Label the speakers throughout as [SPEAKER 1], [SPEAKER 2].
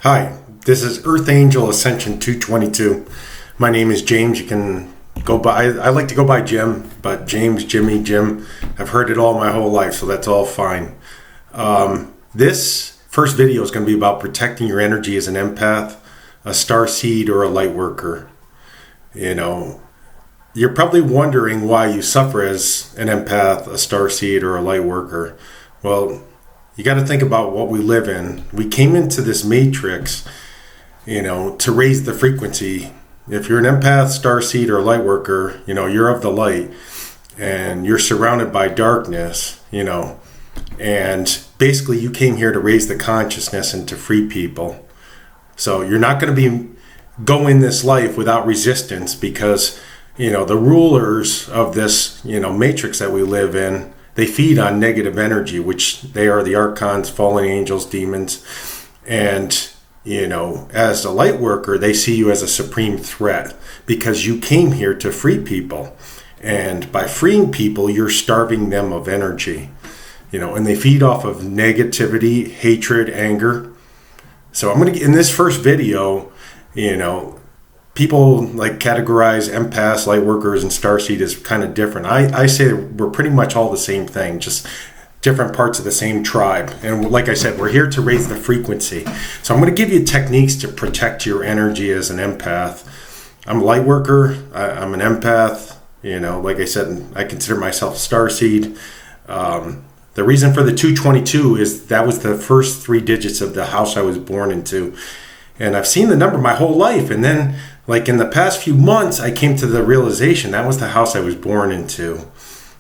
[SPEAKER 1] Hi, this is Earth Angel Ascension 222. My name is James. You can go by, I like to go by Jim, but James, Jimmy, Jim, I've heard it all my whole life, so that's all fine. This first video is going to be about protecting your energy as an empath, a starseed, or a lightworker. You know, you're probably wondering why you suffer as an empath, a starseed, or a lightworker. Well, you got to think about what we live in. We came into this matrix, to raise the frequency. If you're an empath, starseed, or lightworker, you're of the light and you're surrounded by darkness, and basically you came here to raise the consciousness and to free people. So you're not going to be going this life without resistance because, the rulers of this, matrix that we live in, they feed on negative energy, which they are the archons, fallen angels, demons. And, as a light worker, they see you as a supreme threat because you came here to free people. And by freeing people, you're starving them of energy, and they feed off of negativity, hatred, anger. So I'm going to, in this first video, people like categorize empaths, light workers, and starseed as kind of different. I say we're pretty much all the same thing, just different parts of the same tribe. And like I said, we're here to raise the frequency. So I'm going to give you techniques to protect your energy as an empath. I'm a light worker. I'm an empath. Like I said, I consider myself starseed. The reason for the 222 is that was the first 3 digits of the house I was born into. And I've seen the number my whole life. And then, like in the past few months, I came to the realization that was the house I was born into.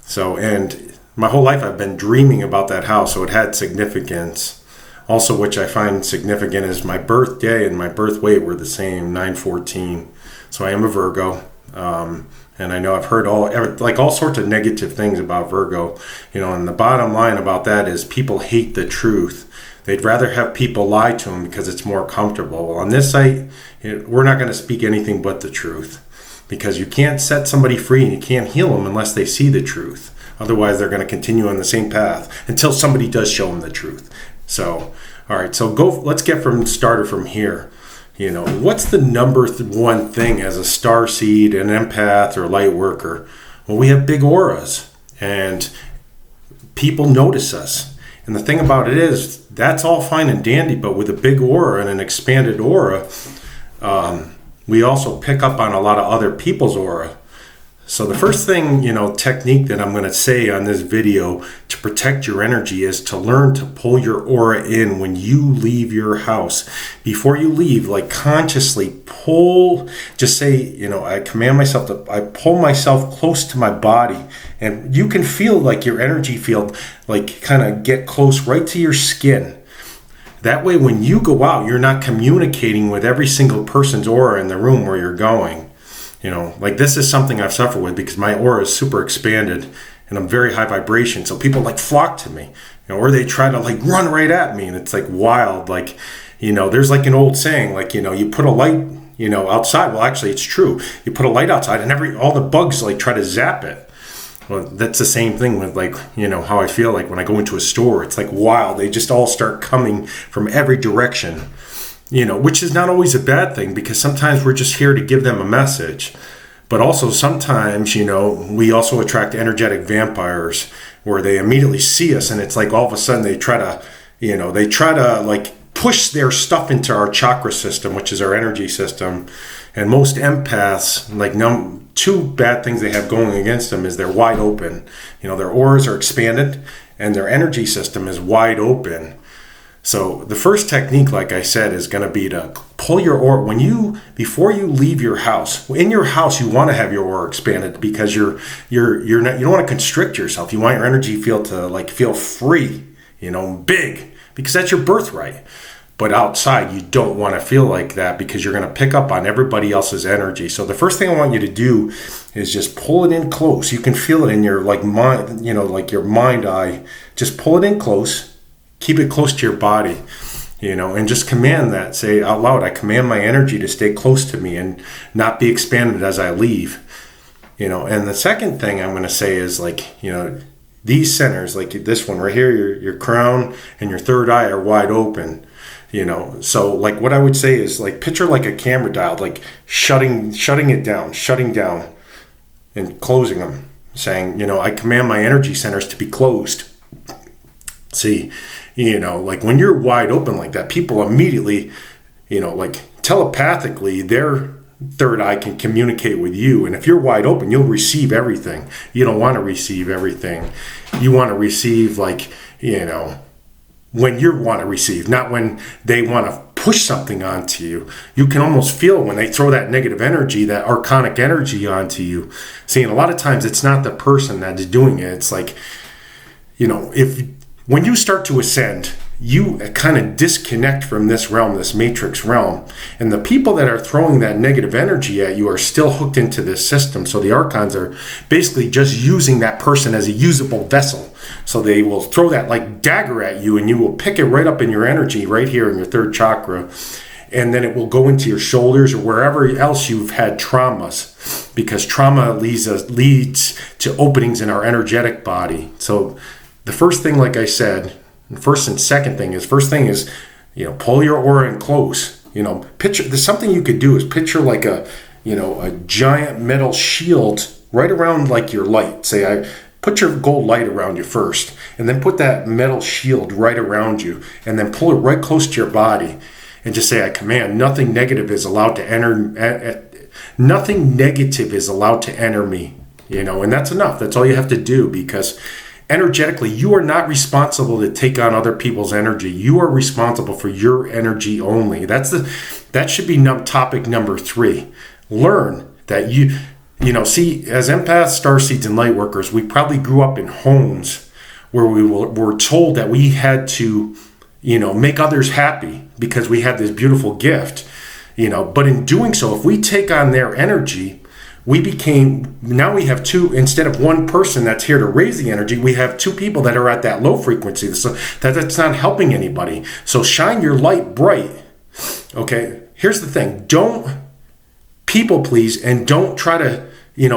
[SPEAKER 1] So, and my whole life I've been dreaming about that house. So it had significance. Also, which I find significant is my birthday and my birth weight were the same, 9/14. So I am a Virgo. And I know I've heard all sorts of negative things about Virgo. And the bottom line about that is people hate the truth. They'd rather have people lie to them because it's more comfortable. Well, on this site, we're not going to speak anything but the truth because you can't set somebody free and you can't heal them unless they see the truth. Otherwise, they're going to continue on the same path until somebody does show them the truth. So, all right, so let's get started from here. What's the number one thing as a starseed, an empath, or light worker? Well, we have big auras and people notice us. And the thing about it is, that's all fine and dandy, but with a big aura and an expanded aura, we also pick up on a lot of other people's aura. So the first thing, technique that I'm going to say on this video to protect your energy is to learn to pull your aura in when you leave your house. Before you leave, consciously pull, just say, I command myself I pull myself close to my body. And you can feel your energy field, kind of get close right to your skin. That way, when you go out, you're not communicating with every single person's aura in the room where you're going. This is something I've suffered with because my aura is super expanded and I'm very high vibration. So people flock to me, or they try to run right at me. And it's wild. There's an old saying, you put a light, outside. Well, actually it's true. You put a light outside and all the bugs try to zap it. Well, that's the same thing with how I feel when I go into a store. It's wild. They just all start coming from every direction. Which is not always a bad thing because sometimes we're just here to give them a message. But also sometimes, we also attract energetic vampires where they immediately see us and it's all of a sudden they try to, push their stuff into our chakra system, which is our energy system. And most empaths, two bad things they have going against them is they're wide open. Their auras are expanded and their energy system is wide open. So the first technique, like I said, is going to be to pull your aura before you leave your house. In your house, you want to have your aura expanded because you don't want to constrict yourself. You want your energy field to feel free, big, because that's your birthright. But outside, you don't want to feel like that because you're going to pick up on everybody else's energy. So the first thing I want you to do is just pull it in close. You can feel it in your mind, your mind eye. Just pull it in close. Keep it close to your body, and just command that. Say out loud, I command my energy to stay close to me and not be expanded as I leave. And the second thing I'm going to say is these centers, this one right here, your crown and your third eye are wide open. So like what I would say is like picture like a camera dial, like shutting down and closing them, saying, I command my energy centers to be closed. See, like when you're wide open like that, people immediately, like telepathically, their third eye can communicate with you. And if you're wide open, you'll receive everything. You don't want to receive everything. You want to receive like, when you want to receive, not when they want to push something onto you. You can almost feel when they throw that negative energy, that archonic energy onto you. See, and a lot of times it's not the person that is doing it. It's like, when you start to ascend, you kind of disconnect from this realm, this matrix realm. And the people that are throwing that negative energy at you are still hooked into this system. So the archons are basically just using that person as a usable vessel. So they will throw that like dagger at you, and you will pick it right up in your energy, right here in your third chakra. And then it will go into your shoulders or wherever else you've had traumas, because trauma leads to openings in our energetic body. So the first thing, like I said, first and second thing is, pull your aura in close. Picture, there's something you could do is picture like a giant metal shield right around like your light. Say, I put your gold light around you first, and then put that metal shield right around you, and then pull it right close to your body, and just say, I command nothing negative is allowed to enter. Nothing negative is allowed to enter me. And that's enough. That's all you have to do, because energetically, you are not responsible to take on other people's energy. You are responsible for your energy only. That should be topic number 3. Learn that see, as empaths, starseeds, and lightworkers, we probably grew up in homes where we were told that we had to, make others happy because we had this beautiful gift, But in doing so, if we take on their energy, now we have two, instead of one person that's here to raise the energy, we have two people that are at that low frequency. So that's not helping anybody. So shine your light bright. Okay, here's the thing. Don't people please, and don't try to,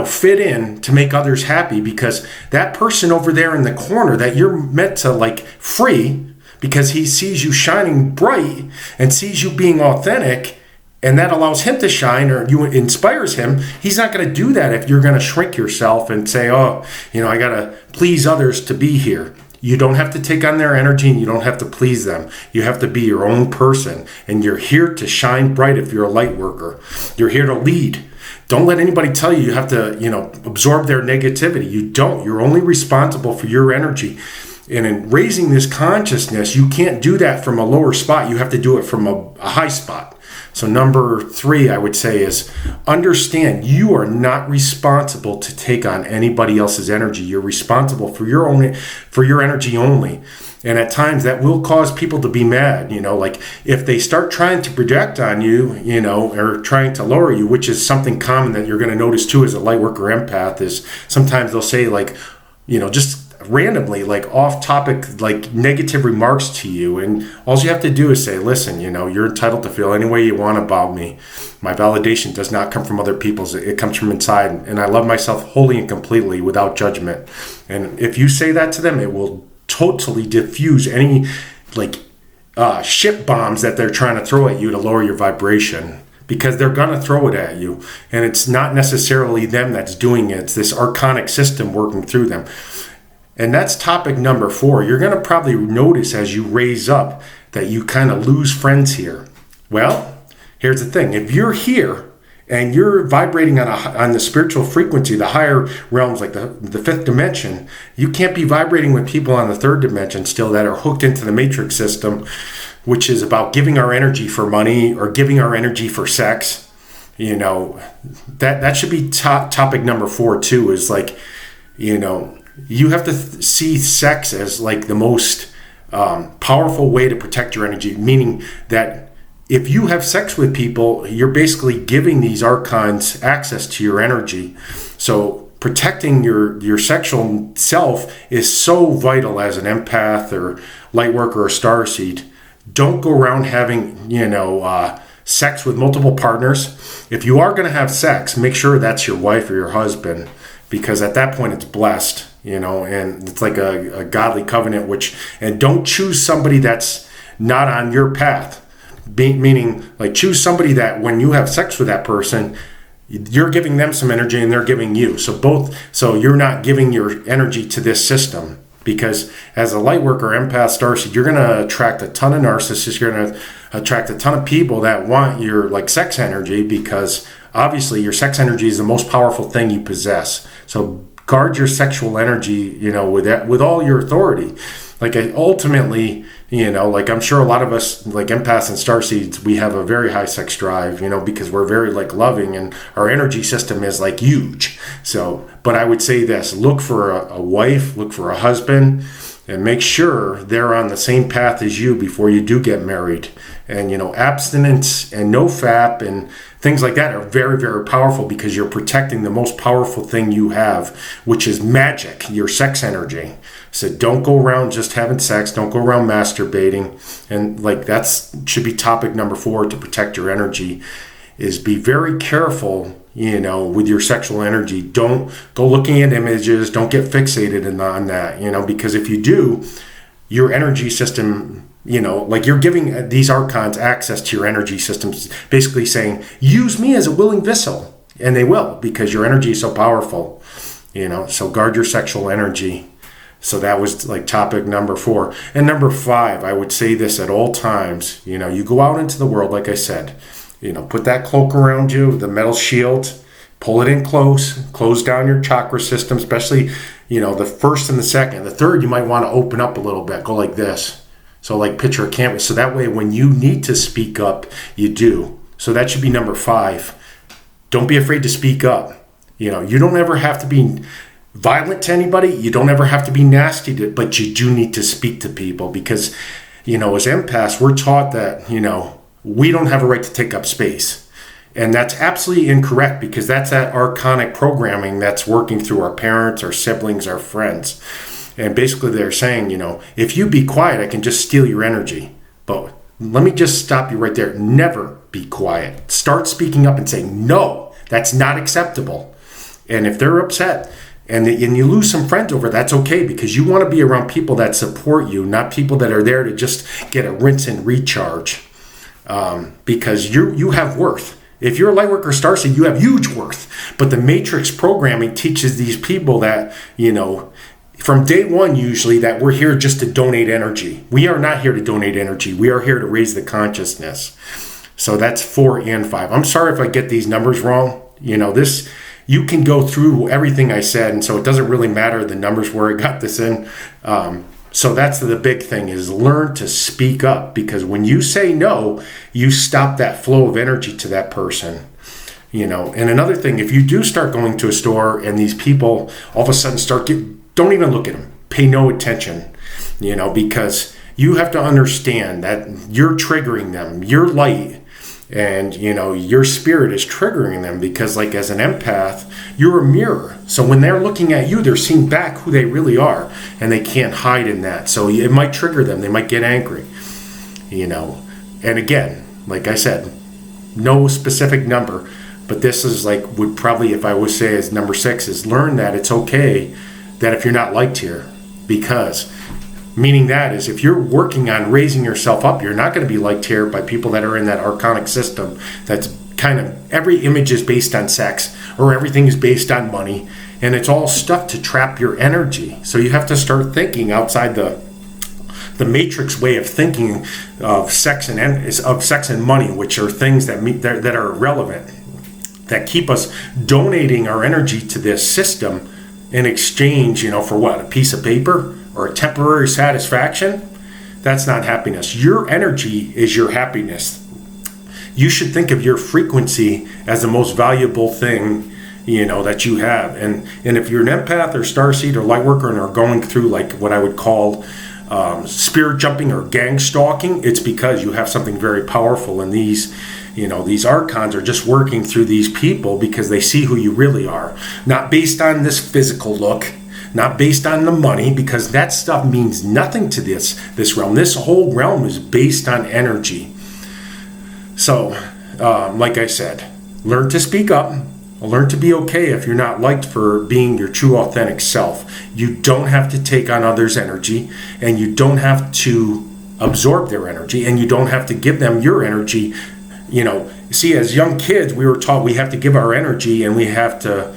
[SPEAKER 1] fit in to make others happy, because that person over there in the corner that you're meant to like free, because he sees you shining bright and sees you being authentic, and that allows him to shine, or you inspires him. He's not going to do that if you're going to shrink yourself and say, I got to please others to be here. You don't have to take on their energy, and you don't have to please them. You have to be your own person, and you're here to shine bright if you're a light worker. You're here to lead. Don't let anybody tell you have to, absorb their negativity. You don't. You're only responsible for your energy. And in raising this consciousness, you can't do that from a lower spot. You have to do it from a high spot. So number 3, I would say, is understand you are not responsible to take on anybody else's energy. You're responsible for your energy only. And at times that will cause people to be mad, like if they start trying to project on you, or trying to lower you, which is something common that you're going to notice too as a light worker empath, is sometimes they'll say like, just randomly, like off topic, like negative remarks to you, and all you have to do is say, listen, you're entitled to feel any way you want about me. My validation does not come from other people's, it comes from inside, and I love myself wholly and completely without judgment. And if you say that to them, it will totally diffuse any ship bombs that they're trying to throw at you to lower your vibration, because they're going to throw it at you, and it's not necessarily them that's doing it. It's this archonic system working through them. And that's topic number 4. You're going to probably notice as you raise up that you kind of lose friends here. Well, here's the thing. If you're here and you're vibrating on the spiritual frequency, the higher realms, like the 5th dimension, you can't be vibrating with people on the 3rd dimension still that are hooked into the matrix system, which is about giving our energy for money or giving our energy for sex. That should be topic number 4 too, is like, you have to see sex as like the most powerful way to protect your energy, meaning that if you have sex with people, you're basically giving these archons access to your energy. So protecting your sexual self is so vital as an empath or light worker or starseed. Don't go around having, sex with multiple partners. If you are going to have sex, make sure that's your wife or your husband, because at that point it's blessed. And it's like a godly covenant, and don't choose somebody that's not on your path. meaning like choose somebody that when you have sex with that person, you're giving them some energy and they're giving you. So you're not giving your energy to this system, because as a light worker, empath, starseed, you're going to attract a ton of narcissists. You're going to attract a ton of people that want your like sex energy, because obviously your sex energy is the most powerful thing you possess. So guard your sexual energy, with all your authority. Like ultimately, like I'm sure a lot of us, like empaths and starseeds, we have a very high sex drive, because we're very like loving and our energy system is like huge. So, but I would say this, look for a wife, look for a husband, and make sure they're on the same path as you before you do get married. And, abstinence and no FAP and things like that are very, very powerful, because you're protecting the most powerful thing you have, which is magic, your sex energy. So don't go around just having sex. Don't go around masturbating. And like should be topic number 4 to protect your energy, is be very careful, with your sexual energy. Don't go looking at images. Don't get fixated on that, because if you do, your energy system, like you're giving these archons access to your energy systems, basically saying, use me as a willing vessel. And they will, because your energy is so powerful, so guard your sexual energy. So that was like topic number 4. And number 5, I would say this at all times, you go out into the world, like I said, put that cloak around you, the metal shield, pull it in close down your chakra system, especially, the first and the second. The third, you might want to open up a little bit, go like this. So like picture a canvas. So that way when you need to speak up, you do. So that should be number 5. Don't be afraid to speak up. You don't ever have to be violent to anybody. You don't ever have to be nasty but you do need to speak to people, because, as empaths, we're taught that, we don't have a right to take up space. And that's absolutely incorrect, because that's that archonic programming that's working through our parents, our siblings, our friends. And basically they're saying, if you be quiet, I can just steal your energy. But let me just stop you right there. Never be quiet. Start speaking up and saying, no, that's not acceptable. And if they're upset, and you lose some friends over, that's okay, because you want to be around people that support you, not people that are there to just get a rinse and recharge. Because you have worth. If you're a lightworker starseed, you have huge worth. But the matrix programming teaches these people that, from day one usually, that we're here just to donate energy. We are not here to donate energy. We are here to raise the consciousness. So that's 4 and 5. I'm sorry if I get these numbers wrong. You can go through everything I said, and so it doesn't really matter the numbers where I got this in. So that's the big thing, is learn to speak up, because when you say no, you stop that flow of energy to that person. And another thing, if you do start going to a store and these people all of a sudden don't even look at them, pay no attention, because you have to understand that you're triggering them. Your light and, your spirit is triggering them, because like as an empath, you're a mirror. So when they're looking at you, they're seeing back who they really are, and they can't hide in that. So it might trigger them. They might get angry, And again, like I said, no specific number, but this is would probably, if I would say as number 6, is learn that it's okay that if you're not liked here, because meaning that is if you're working on raising yourself up, you're not going to be liked here by people that are in that archonic system. That's kind of, every image is based on sex, or everything is based on money, and it's all stuff to trap your energy. So you have to start thinking outside the matrix way of thinking of sex and money, which are things that are irrelevant, that keep us donating our energy to this system in exchange, for what? A piece of paper or a temporary satisfaction? That's not happiness. Your energy is your happiness. You should think of your frequency as the most valuable thing, that you have. And if you're an empath or starseed or lightworker and are going through what I would call spirit jumping or gang stalking, it's because you have something very powerful, and these archons are just working through these people because they see who you really are, not based on this physical look, not based on the money, because that stuff means nothing to this realm. This whole realm is based on energy. So, like I said, learn to speak up. Learn to be okay if you're not liked for being your true authentic self. You don't have to take on others' energy, and you don't have to absorb their energy, and you don't have to give them your energy. See, as young kids, we were taught we have to give our energy and we have to,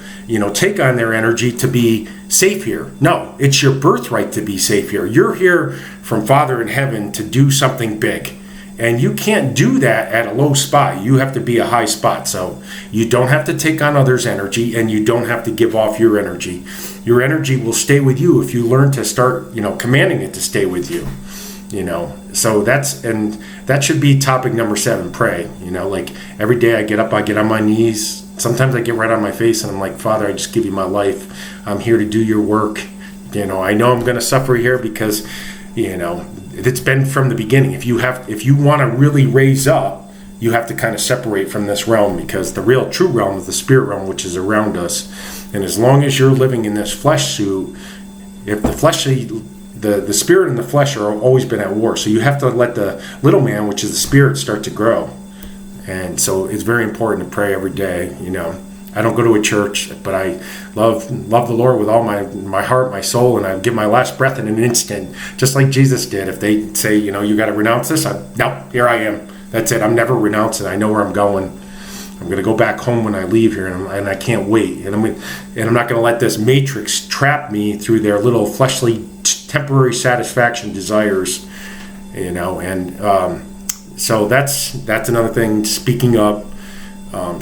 [SPEAKER 1] take on their energy to be safe here. No, it's your birthright to be safe here. You're here from Father in heaven to do something big. And you can't do that at a low spot. You have to be a high spot. So you don't have to take on others' energy, and you don't have to give off your energy. Your energy will stay with you if you learn to start, commanding it to stay with you. So that should be topic number 7, pray. Like every day I get up, I get on my knees. Sometimes I get right on my face and I'm like, Father, I just give you my life. I'm here to do your work. I know I'm going to suffer here because, it's been from the beginning. If you want to really raise up, you have to kind of separate from this realm, because the real true realm is the spirit realm, which is around us. And as long as you're living in this flesh suit, if the fleshly, the spirit and the flesh are always been at war. So you have to let the little man, which is the spirit, start to grow. And so it's very important to pray every day. I don't go to a church, but I love the Lord with all my heart, my soul, and I give my last breath in an instant, just like Jesus did. If they say, you got to renounce this, no, here I am. That's it. I'm never renouncing. I know where I'm going. I'm going to go back home when I leave here, and I can't wait. And I'm not going to let this matrix trap me through their little fleshly, temporary satisfaction desires. So that's another thing. Speaking up,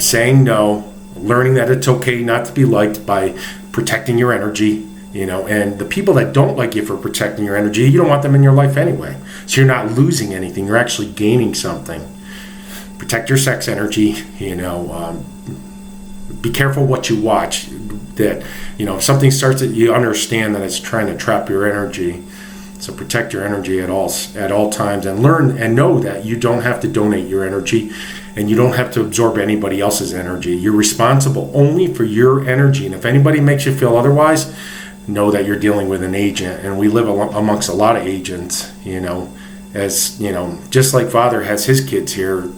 [SPEAKER 1] saying no. Learning that it's okay not to be liked by protecting your energy, and the people that don't like you for protecting your energy, you don't want them in your life anyway. So you're not losing anything, you're actually gaining something. Protect your sex energy, be careful what you watch. That, if something starts that you understand that it's trying to trap your energy. So protect your energy at all times, and learn and know that you don't have to donate your energy, and you don't have to absorb anybody else's energy. You're responsible only for your energy, and if anybody makes you feel otherwise, know that you're dealing with an agent. And we live amongst a lot of agents, as just like Father has his kids here,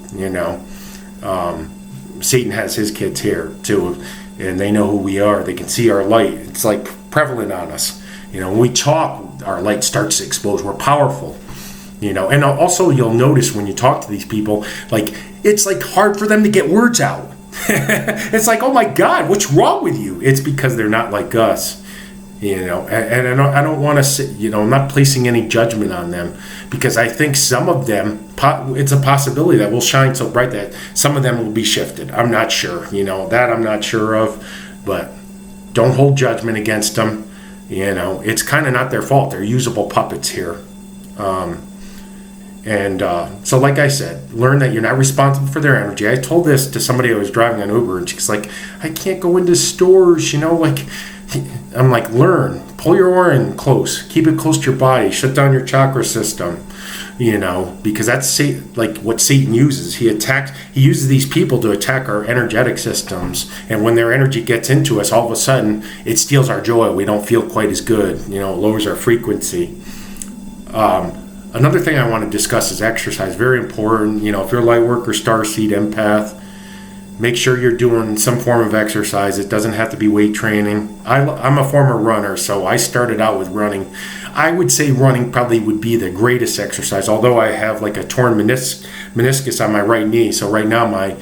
[SPEAKER 1] Satan has his kids here too, and they know who we are. They can see our light. It's like prevalent on us. When we talk, our light starts to expose. We're powerful, and also you'll notice when you talk to these people, like it's like hard for them to get words out. It's like, oh my God, what's wrong with you? It's because they're not like us, and I don't want to say, I'm not placing any judgment on them, because I think some of them, it's a possibility that will shine so bright that some of them will be shifted. I'm not sure, that I'm not sure of, but don't hold judgment against them. It's kind of not their fault. They're usable puppets here. So like I said, learn that you're not responsible for their energy. I told this to somebody I was driving on Uber, and she's like, I can't go into stores, I'm like, learn. Pull your aura in close. Keep it close to your body. Shut down your chakra system, because that's like what Satan uses. He uses these people to attack our energetic systems. And when their energy gets into us, all of a sudden, it steals our joy. We don't feel quite as good. It lowers our frequency. Another thing I want to discuss is exercise. Very important. If you're a lightworker, starseed, empath, make sure you're doing some form of exercise. It doesn't have to be weight training. I'm a former runner, so I started out with running. I would say running probably would be the greatest exercise, although I have like a torn meniscus on my right knee. So right now my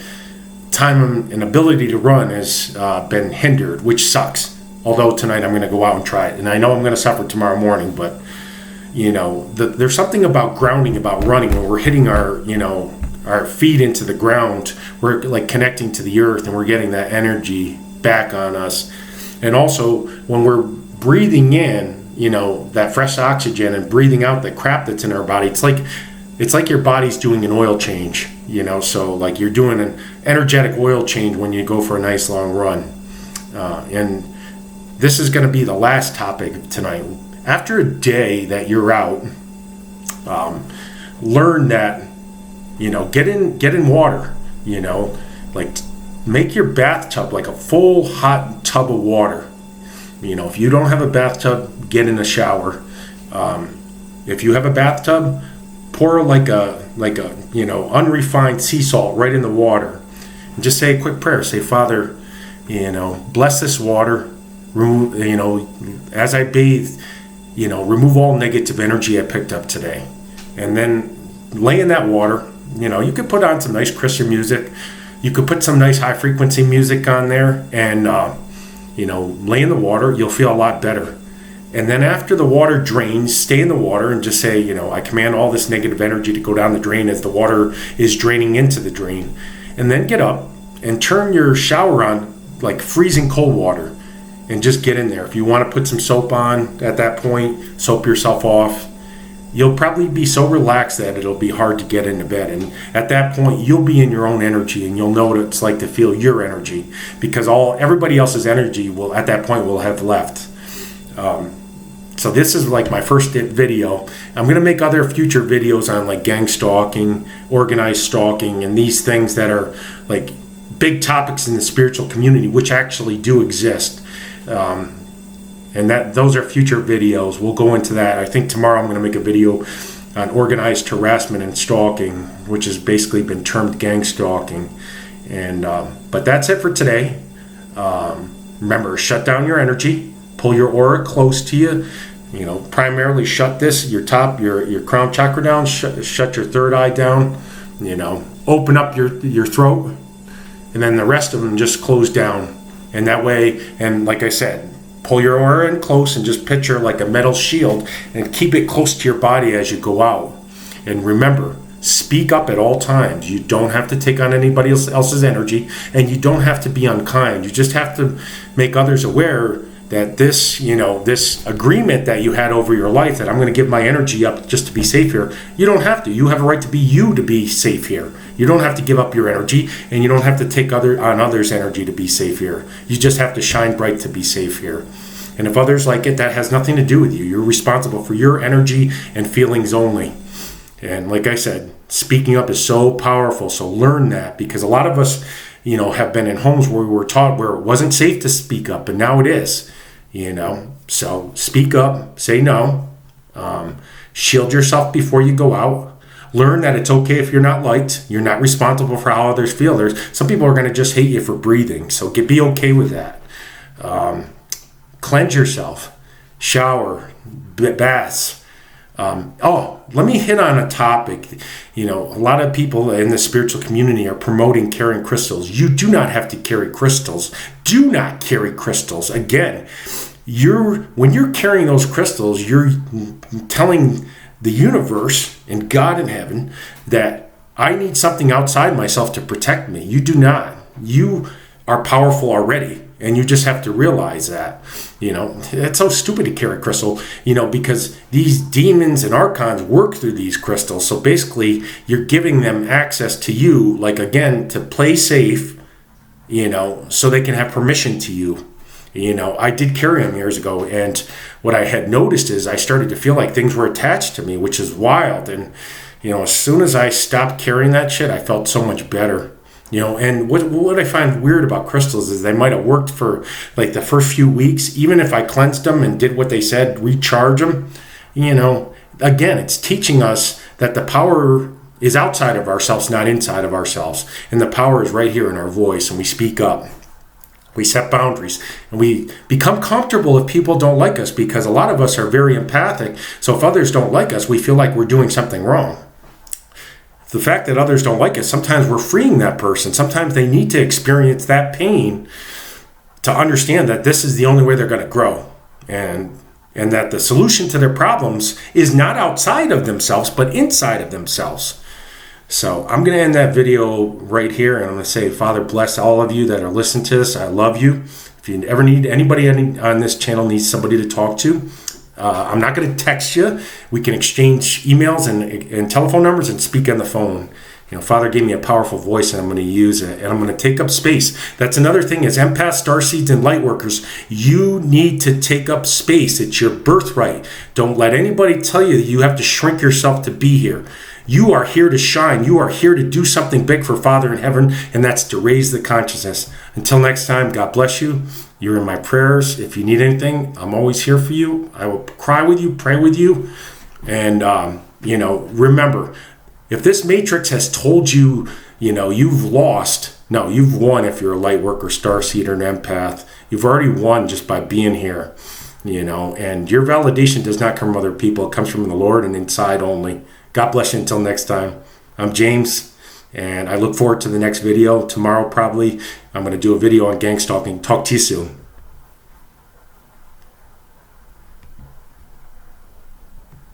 [SPEAKER 1] time and ability to run has been hindered, which sucks. Although tonight I'm going to go out and try it. And I know I'm going to suffer tomorrow morning, but there's something about grounding, about running, when we're hitting our feet into the ground. We're like connecting to the earth, and we're getting that energy back on us. And also when we're breathing in, that fresh oxygen, and breathing out the crap that's in our body, it's like your body's doing an oil change, so like you're doing an energetic oil change when you go for a nice long run. And this is going to be the last topic tonight. After a day that you're out, learn that, get in water, like make your bathtub like a full hot tub of water. If you don't have a bathtub, get in a shower. If you have a bathtub, pour like a unrefined sea salt right in the water, and just say a quick prayer. Say, Father, bless this water. Remove, as I bathe, remove all negative energy I picked up today. and then lay in that water. You could put on some nice Christian music. You could put some nice high frequency music on there, and lay in the water. You'll feel a lot better. And then after the water drains, stay in the water and just say, I command all this negative energy to go down the drain as the water is draining into the drain. And then get up and turn your shower on like freezing cold water and just get in there. If you want to put some soap on at that point, soap yourself off. You'll probably be so relaxed that it'll be hard to get into bed. And at that point, you'll be in your own energy, and you'll know what it's like to feel your energy, because everybody else's energy will at that point will have left. So this is like my first video. I'm going to make other future videos on like gang stalking, organized stalking, and these things that are like big topics in the spiritual community, which actually do exist. And those are future videos. We'll go into that. I think tomorrow I'm going to make a video on organized harassment and stalking, which has basically been termed gang stalking. And but that's it for today. Remember, shut down your energy. Pull your aura close to you. Primarily shut your crown chakra down. Shut your third eye down. Open up your throat, and then the rest of them just close down. And that way, and like I said, pull your aura in close and just picture like a metal shield and keep it close to your body as you go out. And remember, speak up at all times. You don't have to take on anybody else's energy, and you don't have to be unkind. You just have to make others aware that this agreement that you had over your life, that I'm going to give my energy up just to be safe here, you don't have to. You have a right to be you to be safe here. You don't have to give up your energy, and you don't have to take on others' energy to be safe here. You just have to shine bright to be safe here. And if others like it, that has nothing to do with you. You're responsible for your energy and feelings only. And like I said, speaking up is so powerful. So learn that, because a lot of us, have been in homes where we were taught where it wasn't safe to speak up, and now it is. So speak up, say no, shield yourself before you go out. Learn that it's okay if you're not liked. You're not responsible for how others feel. There's some people are going to just hate you for breathing, so be okay with that. Cleanse yourself, shower, baths. Let me hit on a topic. A lot of people in the spiritual community are promoting carrying crystals. You do not have to carry crystals. Do not carry crystals. Again, when you're carrying those crystals, you're telling the universe and God in heaven that I need something outside myself to protect me. You do not. You are powerful already, and you just have to realize that. It's so stupid to carry crystal, because these demons and archons work through these crystals. So basically, you're giving them access to you, like, again, to play safe, so they can have permission to you. I did carry them years ago, and what I had noticed is I started to feel like things were attached to me, which is wild. And, as soon as I stopped carrying that shit, I felt so much better. And what I find weird about crystals is they might have worked for like the first few weeks, even if I cleansed them and did what they said, recharge them. Again, it's teaching us that the power is outside of ourselves, not inside of ourselves. And the power is right here in our voice, and we speak up. We set boundaries, and we become comfortable if people don't like us, because a lot of us are very empathic. So if others don't like us, we feel like we're doing something wrong. The fact that others don't like us, sometimes we're freeing that person. Sometimes they need to experience that pain to understand that this is the only way they're going to grow. And that the solution to their problems is not outside of themselves, but inside of themselves. So I'm going to end that video right here, and I'm going to say, Father, bless all of you that are listening to this. I love you. If you ever need anybody on this channel needs somebody to talk to, I'm not going to text you. We can exchange emails and telephone numbers and speak on the phone. Father gave me a powerful voice, and I'm going to use it, and I'm going to take up space. That's another thing is empaths, starseeds, and lightworkers. You need to take up space. It's your birthright. Don't let anybody tell you that you have to shrink yourself to be here. You are here to shine. You are here to do something big for Father in heaven, and that's to raise the consciousness. Until next time, God bless you. You're in my prayers. If you need anything, I'm always here for you. I will cry with you, pray with you. And, remember, if this matrix has told you, you've lost, no, you've won if you're a light worker, starseed, or an empath. You've already won just by being here, and your validation does not come from other people. It comes from the Lord and inside only. God bless you until next time. I'm James, and I look forward to the next video. Tomorrow, probably, I'm going to do a video on gang stalking. Talk to you soon.